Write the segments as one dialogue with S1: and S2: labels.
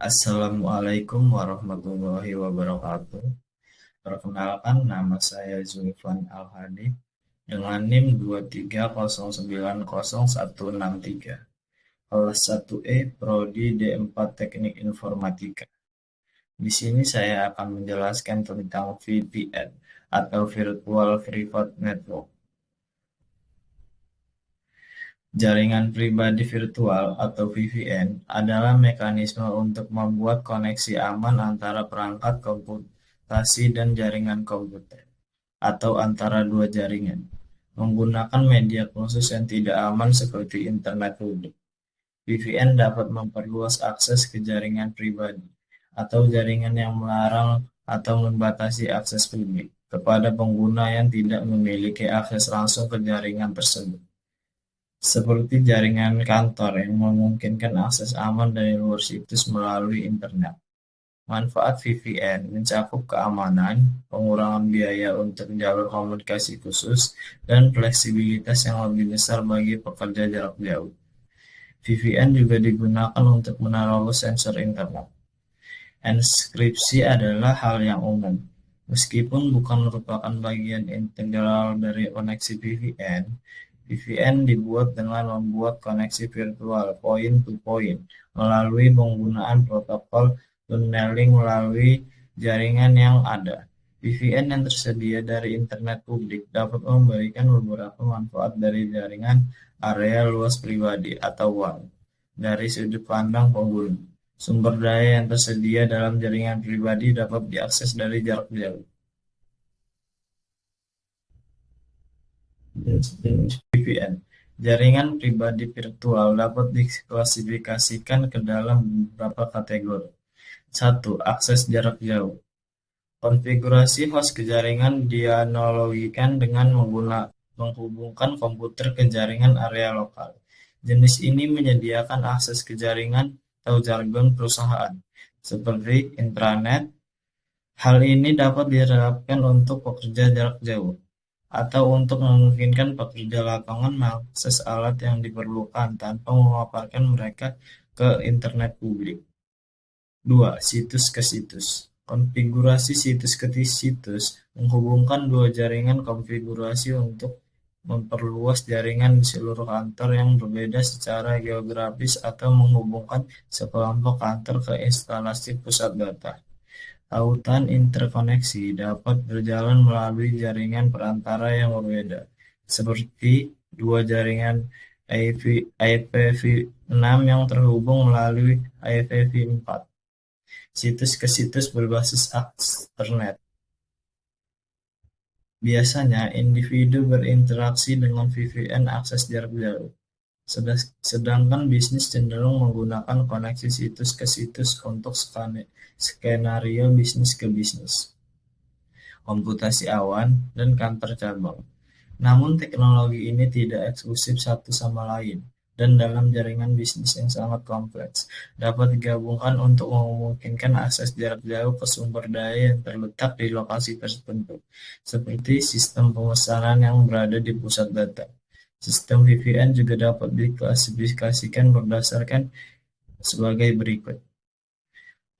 S1: Assalamualaikum warahmatullahi wabarakatuh. Perkenalkan, nama saya Zulfan Al-Hadi dengan NIM 230900163, kelas 1E Prodi D4 Teknik Informatika. Di sini saya akan menjelaskan tentang VPN atau Virtual Private Network. Jaringan pribadi virtual atau VPN adalah mekanisme untuk membuat koneksi aman antara perangkat komputasi dan jaringan komputer, atau antara dua jaringan, menggunakan media khusus yang tidak aman seperti internet publik. VPN dapat memperluas akses ke jaringan pribadi atau jaringan yang melarang atau membatasi akses publik kepada pengguna yang tidak memiliki akses langsung ke jaringan tersebut, seperti jaringan kantor yang memungkinkan akses aman dari luar situs melalui internet. Manfaat VPN mencakup keamanan, pengurangan biaya untuk jalur komunikasi khusus, dan fleksibilitas yang lebih besar bagi pekerja jarak jauh. VPN juga digunakan untuk menerobos sensor internet. Enskripsi adalah hal yang umum. Meskipun bukan merupakan bagian integral dari koneksi VPN, VPN dibuat dengan membuat koneksi virtual point-to-point melalui penggunaan protokol tunneling melalui jaringan yang ada. VPN yang tersedia dari internet publik dapat memberikan beberapa manfaat dari jaringan area luas pribadi atau WAN dari sudut pandang pengguna. Sumber daya yang tersedia dalam jaringan pribadi dapat diakses dari jarak jauh. Jenis VPN. Jaringan pribadi virtual dapat diklasifikasikan ke dalam beberapa kategori. 1. Akses jarak jauh. Konfigurasi host ke jaringan dianalogikan dengan menghubungkan komputer ke jaringan area lokal. Jenis ini menyediakan akses ke jaringan atau jargon perusahaan, seperti intranet. Hal ini dapat diterapkan untuk pekerja jarak jauh, atau untuk memungkinkan pekerja lapangan mengakses alat yang diperlukan tanpa memaparkan mereka ke internet publik. 2. Situs ke situs. Konfigurasi situs ke situs menghubungkan dua jaringan konfigurasi untuk memperluas jaringan di seluruh kantor yang berbeda secara geografis atau menghubungkan sekelompok kantor ke instalasi pusat data. Tautan interkoneksi dapat berjalan melalui jaringan perantara yang berbeda, seperti dua jaringan IPv6 yang terhubung melalui IPv4. Situs ke situs berbasis Ethernet. Biasanya, individu berinteraksi dengan VPN akses jarak jauh, sedangkan bisnis cenderung menggunakan koneksi situs ke situs untuk skenario bisnis ke bisnis, komputasi awan, dan kantor cabang. Namun teknologi ini tidak eksklusif satu sama lain, dan dalam jaringan bisnis yang sangat kompleks, dapat digabungkan untuk memungkinkan akses jarak jauh ke sumber daya yang terletak di lokasi tertentu, seperti sistem pemesanan yang berada di pusat data. Sistem VPN juga dapat diklasifikasikan berdasarkan sebagai berikut.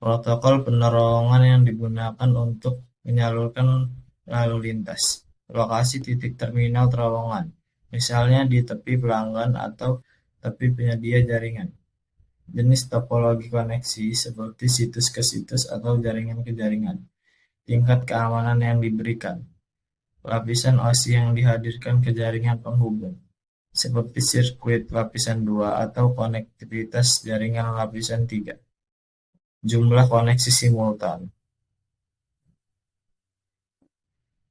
S1: Protokol penerangan yang digunakan untuk menyalurkan lalu lintas. Lokasi titik terminal terowongan, misalnya di tepi pelanggan atau tepi penyedia jaringan. Jenis topologi koneksi seperti situs ke situs atau jaringan ke jaringan. Tingkat keamanan yang diberikan. Lapisan OSI yang dihadirkan ke jaringan penghubung, seperti sirkuit lapisan 2 atau konektivitas jaringan lapisan 3. Jumlah koneksi simultan.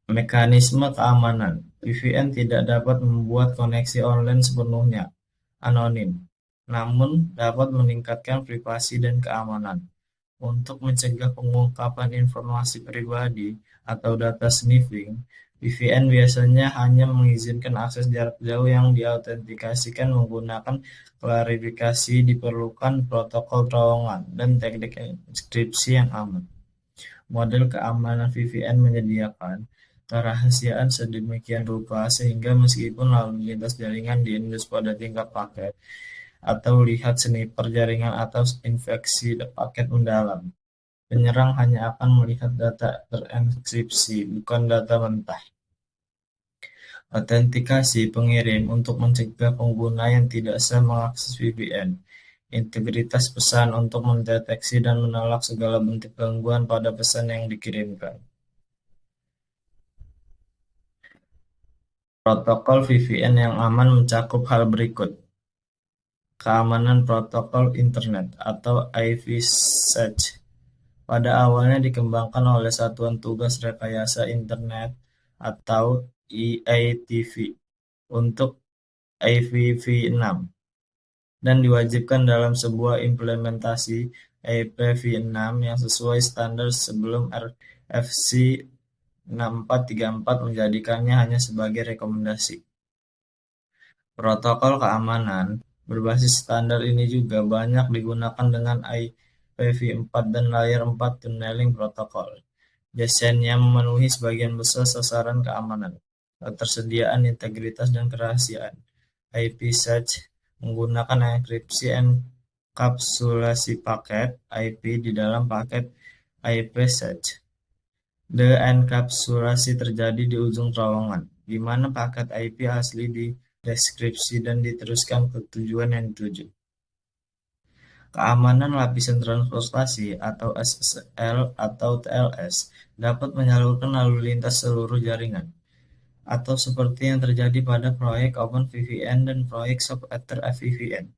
S1: Mekanisme keamanan. VPN tidak dapat membuat koneksi online sepenuhnya anonim, namun dapat meningkatkan privasi dan keamanan. Untuk mencegah pengungkapan informasi pribadi atau data sniffing, VPN biasanya hanya mengizinkan akses jarak jauh yang diautentikasikan menggunakan klarifikasi diperlukan protokol terowongan dan teknik enkripsi yang aman. Model keamanan VPN menyediakan kerahasiaan sedemikian rupa sehingga meskipun lalu lintas jaringan diendus pada tingkat paket, atau lihat sniper jaringan atau infeksi paket mendalam. Penyerang hanya akan melihat data terenkripsi, bukan data mentah. Autentikasi pengirim untuk mencegah pengguna yang tidak sah mengakses VPN. Integritas pesan untuk mendeteksi dan menolak segala bentuk gangguan pada pesan yang dikirimkan. Protokol VPN yang aman mencakup hal berikut. Keamanan protokol internet atau IPsec pada awalnya dikembangkan oleh Satuan Tugas Rekayasa Internet atau EITV untuk IPv6 dan diwajibkan dalam sebuah implementasi IPv6 yang sesuai standar sebelum RFC 6434 menjadikannya hanya sebagai rekomendasi. Protokol keamanan berbasis standar ini juga banyak digunakan dengan IPv4 dan Layer 4 Tunneling Protocol. Desainnya memenuhi sebagian besar sasaran keamanan, ketersediaan integritas dan kerahasiaan. IPsec menggunakan enkripsi enkapsulasi paket IP di dalam paket IPsec. Denkapsulasi terjadi di ujung terowongan, di mana paket IP asli dideskripsi dan diteruskan ke tujuan yang dituju. Keamanan lapisan transportasi atau SSL atau TLS dapat menyalurkan lalu lintas seluruh jaringan, atau seperti yang terjadi pada proyek OpenVPN dan proyek Soft-Ether VPN.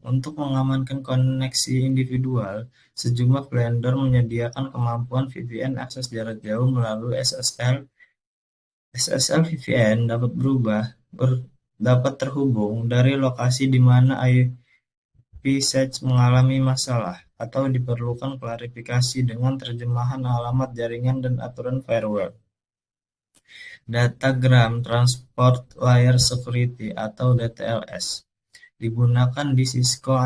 S1: Untuk mengamankan koneksi individual, sejumlah vendor menyediakan kemampuan VPN akses jarak jauh melalui SSL. SSL VPN dapat terhubung dari lokasi di mana IPsec mengalami masalah, atau diperlukan klarifikasi dengan terjemahan alamat jaringan dan aturan firewall. Datagram Transport Layer Security atau DTLS digunakan di Cisco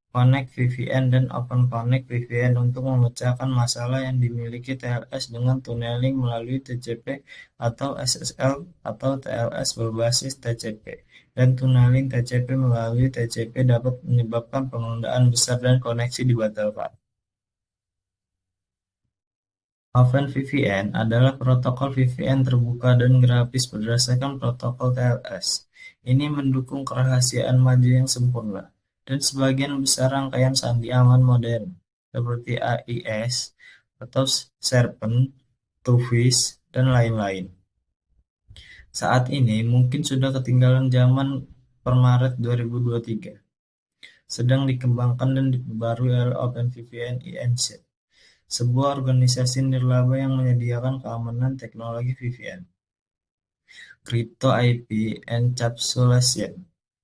S1: Connect VPN dan OpenConnect VPN untuk memecahkan masalah yang dimiliki TLS dengan tunneling melalui TCP atau SSL atau TLS berbasis TCP, dan tunneling TCP melalui TCP dapat menyebabkan penundaan besar dan koneksi dibatalkan. OpenVPN adalah protokol VPN terbuka dan grafis berdasarkan protokol TLS. Ini mendukung kerahasiaan maju yang sempurna, dan sebagian besar rangkaian sandi aman modern, seperti AIS atau Serpent, Tufis, dan lain-lain. Saat ini mungkin sudah ketinggalan zaman per Maret 2023. Sedang dikembangkan dan diperbarui oleh OpenVPN Inc., sebuah organisasi nirlaba yang menyediakan keamanan teknologi VPN. Crypto IP Encapsulation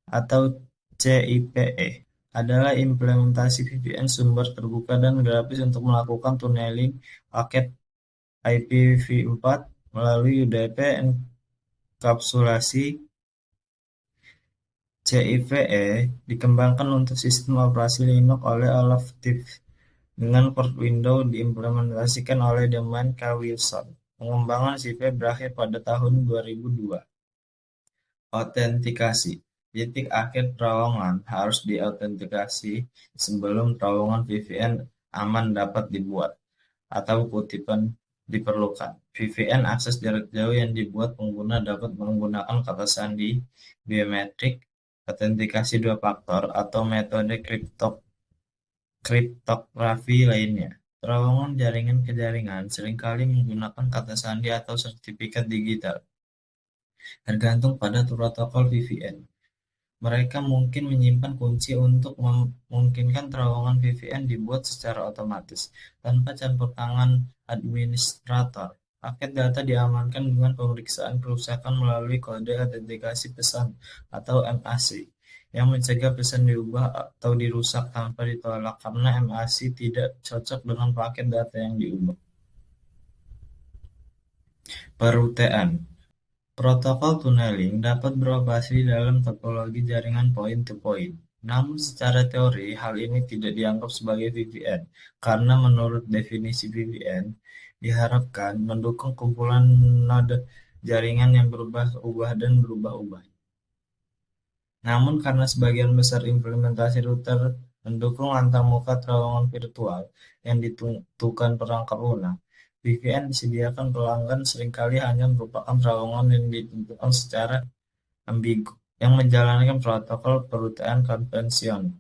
S1: atau CIPE adalah implementasi VPN sumber terbuka dan grafis untuk melakukan tunneling paket IPv4 melalui UDP enkapsulasi. CIPE dikembangkan untuk sistem operasi Linux oleh Olaf Tiff dengan port window diimplementasikan oleh Damon K. Wilson. Pengembangan CIPE berakhir pada tahun 2002. Autentikasi. Titik akhir terowongan harus diautentikasi sebelum terowongan VPN aman dapat dibuat, atau kutipan diperlukan. VPN akses jarak jauh yang dibuat pengguna dapat menggunakan kata sandi, biometrik, autentikasi dua faktor, atau metode kriptografi lainnya. Terowongan jaringan ke jaringan seringkali menggunakan kata sandi atau sertifikat digital, tergantung pada protokol VPN. Mereka mungkin menyimpan kunci untuk memungkinkan terowongan VPN dibuat secara otomatis, tanpa campur tangan administrator. Paket data diamankan dengan pemeriksaan kerusakan melalui kode autentikasi pesan atau MAC, yang mencegah pesan diubah atau dirusak tanpa ditolak karena MAC tidak cocok dengan paket data yang diubah. Perutean. Protokol tunneling dapat beroperasi dalam topologi jaringan point-to-point. Namun secara teori, hal ini tidak dianggap sebagai VPN, karena menurut definisi VPN, diharapkan mendukung kumpulan node jaringan yang berubah-ubah dan berubah-ubah. Namun karena sebagian besar implementasi router mendukung antarmuka terowongan virtual yang ditentukan perangkat lunak, VPN disediakan pelanggan seringkali hanya merupakan terowongan yang ditentukan secara ambigu yang menjalankan protokol perouteran konvensional.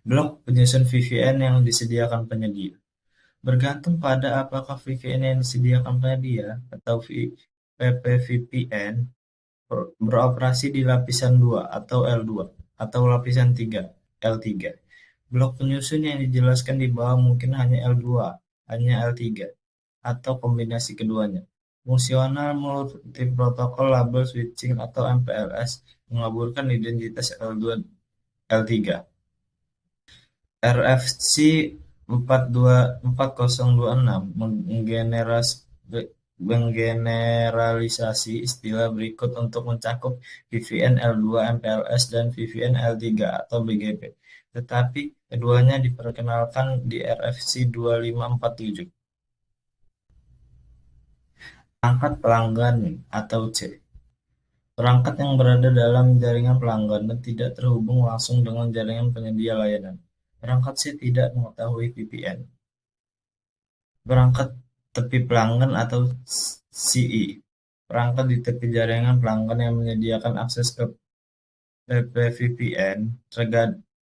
S1: Blok penyusun VPN yang disediakan penyedia. Bergantung pada apakah VPN yang disediakan penyedia atau PPVPN beroperasi di lapisan 2 atau L2 atau lapisan 3 L3. Blok penyusun yang dijelaskan di bawah mungkin hanya L2, hanya L3, atau kombinasi keduanya. Fungsional multi-protokol label switching atau MPLS mengaburkan identitas L2 L3. RFC 4026 menggeneralisasi istilah berikut untuk mencakup VPN L2 MPLS dan VPN L3 atau BGP, tetapi keduanya diperkenalkan di RFC 2547. Perangkat pelanggan atau C. Perangkat yang berada dalam jaringan pelanggan dan tidak terhubung langsung dengan jaringan penyedia layanan. Perangkat C tidak mengetahui VPN. Perangkat tepi pelanggan atau CE. Perangkat di tepi jaringan pelanggan yang menyediakan akses ke PPVPN.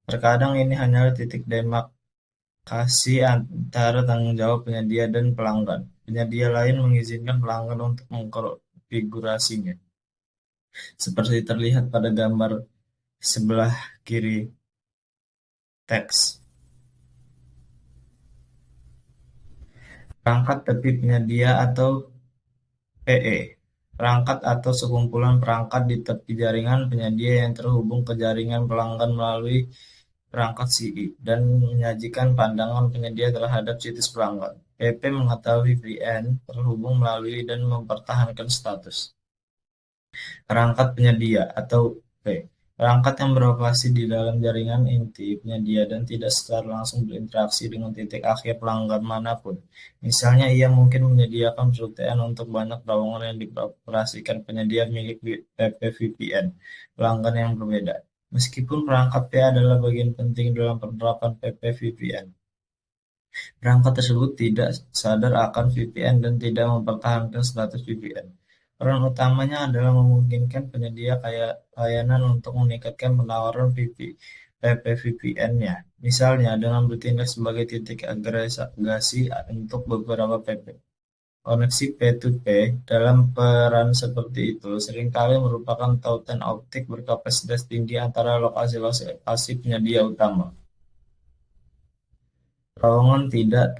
S1: Terkadang ini hanyalah titik demarkasi antara tanggung jawab penyedia dan pelanggan. Penyedia lain mengizinkan pelanggan untuk mengkonfigurasinya, seperti terlihat pada gambar sebelah kiri teks. Perangkat tepi penyedia atau PE. Perangkat atau sekumpulan perangkat di tepi jaringan penyedia yang terhubung ke jaringan pelanggan melalui perangkat CE dan menyajikan pandangan penyedia terhadap situs pelanggan. PP mengetahui VPN terhubung melalui dan mempertahankan status. Perangkat penyedia atau P. Perangkat yang beroperasi di dalam jaringan inti penyedia dan tidak secara langsung berinteraksi dengan titik akhir pelanggan manapun. Misalnya, ia mungkin menyediakan perutean untuk banyak terowongan yang dioperasikan penyedia milik PPVPN pelanggan yang berbeda. Meskipun perangkat P adalah bagian penting dalam penerapan PPVPN, perangkat tersebut tidak sadar akan VPN dan tidak mempertahankan status VPN. Peran utamanya adalah memungkinkan penyedia layanan untuk meningkatkan penawaran PPVPN-nya, misalnya dengan bertindak sebagai titik agregasi untuk beberapa PP. Koneksi P2P dalam peran seperti itu seringkali merupakan tautan optik berkapasitas tinggi antara lokasi-lokasi penyedia utama. Terowongan tidak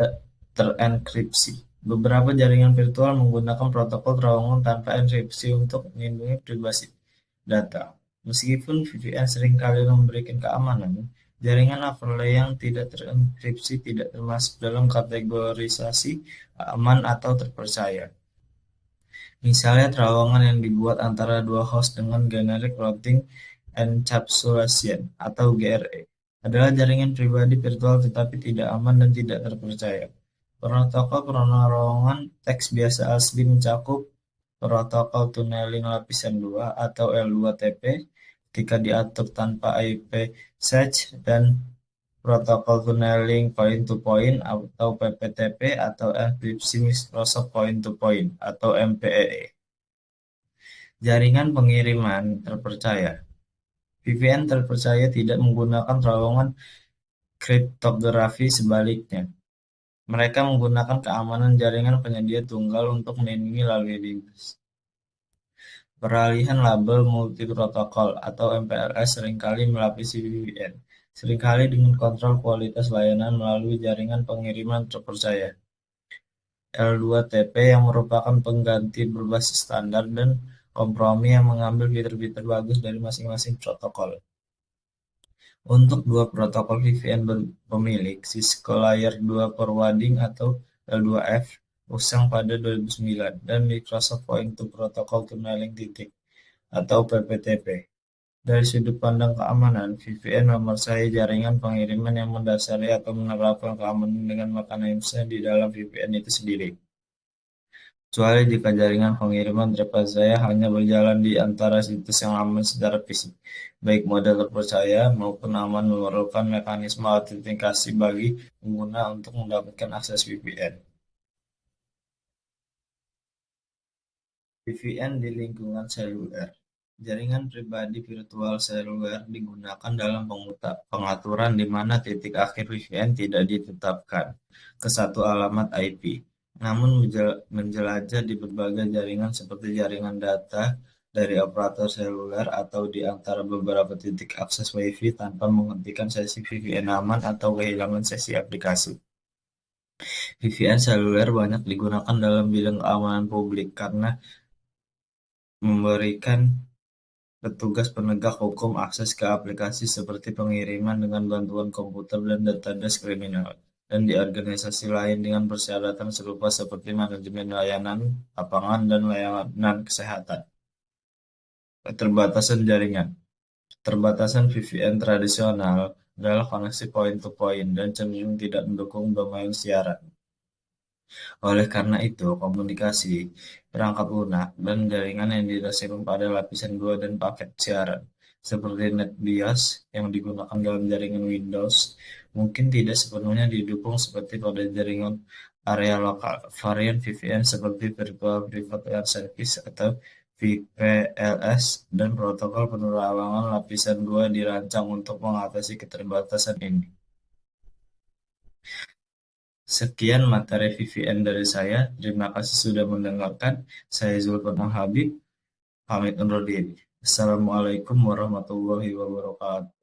S1: terenkripsi. Beberapa jaringan virtual menggunakan protokol terowongan tanpa enkripsi untuk melindungi privasi data. Meskipun VPN seringkali memberikan keamanan, jaringan overlay yang tidak terenkripsi tidak termasuk dalam kategorisasi aman atau terpercaya. Misalnya terowongan yang dibuat antara dua host dengan Generic Routing Encapsulation atau GRE adalah jaringan pribadi virtual tetapi tidak aman dan tidak terpercaya. Protokol terowongan teks biasa asli mencakup protokol tunneling lapisan 2 atau L2TP ketika diatur tanpa IP search dan protokol tunneling point-to-point atau PPTP atau enkripsi Microsoft point-to-point atau MPEE. Jaringan pengiriman terpercaya. VPN terpercaya tidak menggunakan terowongan kriptografi, sebaliknya. Mereka menggunakan keamanan jaringan penyedia tunggal untuk melindungi lalu lintas. Peralihan label multiprotokol atau MPLS seringkali melapisi VPN, seringkali dengan kontrol kualitas layanan melalui jaringan pengiriman terpercaya. L2TP yang merupakan pengganti berbasis standar dan kompromi yang mengambil fitur-fitur bagus dari masing-masing protokol. Untuk dua protokol VPN pemilik, Cisco Layer 2 Forwarding atau L2F usang pada 2009 dan Microsoft Point to Protocol Tunneling atau PPTP. Dari sudut pandang keamanan, VPN mempercayai jaringan pengiriman yang mendasari atau menerapkan keamanan dengan mekanisme di dalam VPN itu sendiri. kecuali jika jaringan pengiriman terpercaya hanya berjalan di antara situs yang aman secara fisik. Baik model terpercaya maupun aman memerlukan mekanisme autentikasi bagi pengguna untuk mendapatkan akses VPN. VPN di lingkungan seluler. Jaringan pribadi virtual seluler digunakan dalam pengaturan di mana titik akhir VPN tidak ditetapkan ke satu alamat IP, namun menjelajah di berbagai jaringan seperti jaringan data dari operator seluler atau di antara beberapa titik akses Wi-Fi tanpa menghentikan sesi VPN aman atau kehilangan sesi aplikasi. VPN seluler banyak digunakan dalam bidang keamanan publik karena memberikan petugas penegak hukum akses ke aplikasi seperti pengiriman dengan bantuan komputer dan database kriminal, dan di organisasi lain dengan persyaratan serupa seperti manajemen layanan lapangan dan layanan kesehatan. Keterbatasan jaringan. Keterbatasan VPN tradisional adalah koneksi point-to-point dan cenderung tidak mendukung domain siaran. Oleh karena itu, komunikasi, perangkat lunak, dan jaringan yang didasarkan pada lapisan 2 dan paket siaran, seperti NetBIOS yang digunakan dalam jaringan Windows, mungkin tidak sepenuhnya didukung seperti pada jaringan area lokal. Varian VPN seperti Virtual Private Layer Service atau VPLS dan protokol penerangan lapisan 2 dirancang untuk mengatasi keterbatasan ini. Sekian materi VPN dari saya. Terima kasih sudah mendengarkan. Saya Zulfan Habib, pamit undur diri. Assalamualaikum warahmatullahi wabarakatuh.